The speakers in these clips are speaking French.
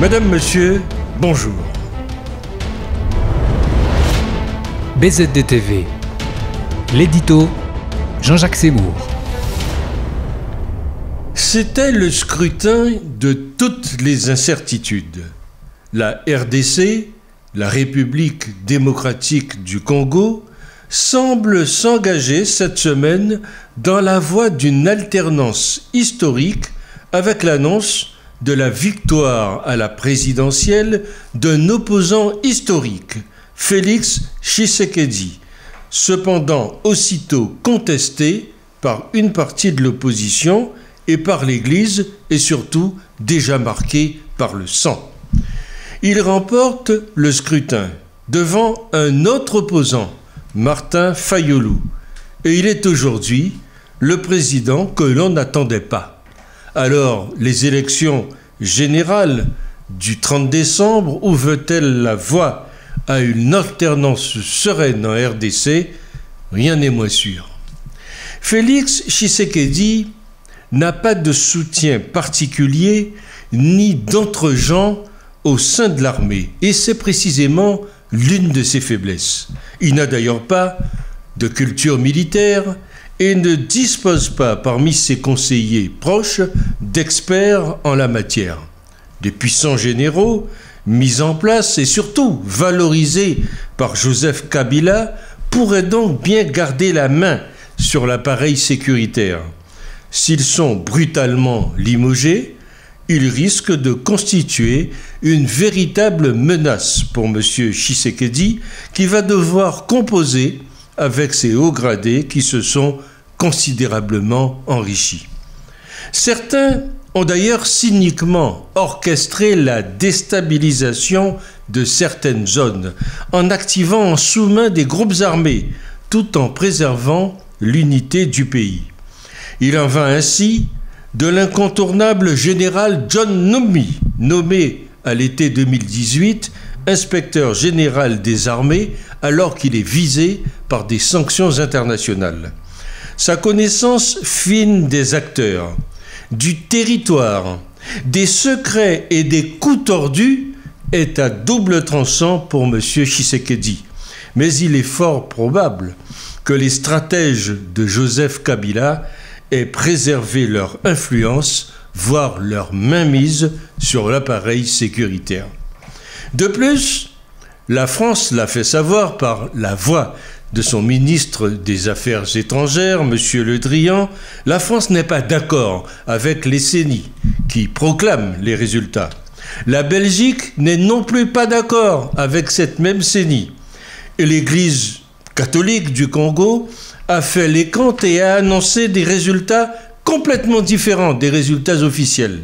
Madame, Monsieur, bonjour. BZD-TV, l'édito Jean-Jacques Seymour. C'était le scrutin de toutes les incertitudes. La RDC, la République démocratique du Congo, semble s'engager cette semaine dans la voie d'une alternance historique avec l'annonce de la victoire à la présidentielle d'un opposant historique, Félix Tshisekedi, cependant aussitôt contesté par une partie de l'opposition et par l'Église et surtout déjà marqué par le sang. Il remporte le scrutin devant un autre opposant, Martin Fayulu, et il est aujourd'hui le président que l'on n'attendait pas. Alors, les élections générales du 30 décembre ouvrent-elles la voie à une alternance sereine en RDC? Rien n'est moins sûr. Félix Tshisekedi n'a pas de soutien particulier ni d'entre-gens au sein de l'armée, et c'est précisément l'une de ses faiblesses. Il n'a d'ailleurs pas de culture militaire et ne dispose pas parmi ses conseillers proches d'experts en la matière. Des puissants généraux mis en place et surtout valorisés par Joseph Kabila pourraient donc bien garder la main sur l'appareil sécuritaire. S'ils sont brutalement limogés, ils risquent de constituer une véritable menace pour M. Tshisekedi, qui va devoir composer avec ses hauts gradés qui se sont considérablement enrichis. Certains ont d'ailleurs cyniquement orchestré la déstabilisation de certaines zones en activant en sous-main des groupes armés tout en préservant l'unité du pays. Il en va ainsi de l'incontournable général John Numbi, nommé à l'été 2018 inspecteur général des armées alors qu'il est visé par des sanctions internationales. Sa connaissance fine des acteurs, du territoire, des secrets et des coups tordus est à double tranchant pour M. Tshisekedi. Mais il est fort probable que les stratèges de Joseph Kabila aient préservé leur influence, voire leur mainmise sur l'appareil sécuritaire. De plus, la France l'a fait savoir par la voix de son ministre des Affaires étrangères, M. Le Drian, la France n'est pas d'accord avec les CENI qui proclament les résultats. La Belgique n'est non plus pas d'accord avec cette même CENI. Et l'Église catholique du Congo a fait les comptes et a annoncé des résultats complètement différents des résultats officiels.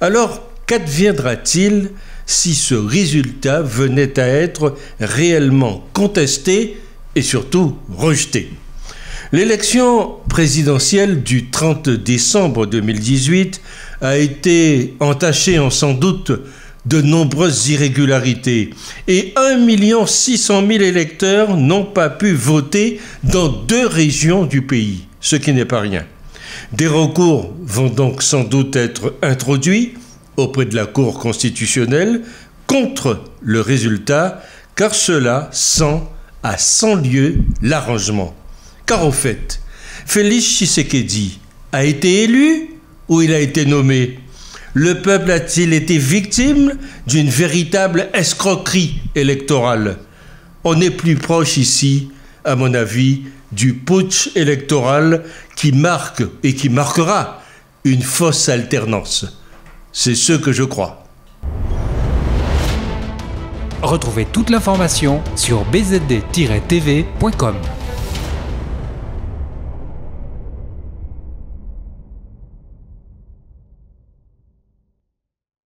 Alors, qu'adviendra-t-il si ce résultat venait à être réellement contesté et surtout rejeté? L'élection présidentielle du 30 décembre 2018 a été entachée en sans doute de nombreuses irrégularités et 1 600 000 électeurs n'ont pas pu voter dans 2 régions du pays, ce qui n'est pas rien. Des recours vont donc sans doute être introduits auprès de la Cour constitutionnelle contre le résultat, car cela sent à 100 lieues l'arrangement. Car au fait, Félix Tshisekedi a été élu ou il a été nommé? Le peuple a-t-il été victime d'une véritable escroquerie électorale? On est plus proche ici, à mon avis, du putsch électoral qui marque et qui marquera une fausse alternance. C'est ce que je crois. Retrouvez toute l'information sur bzd-tv.com.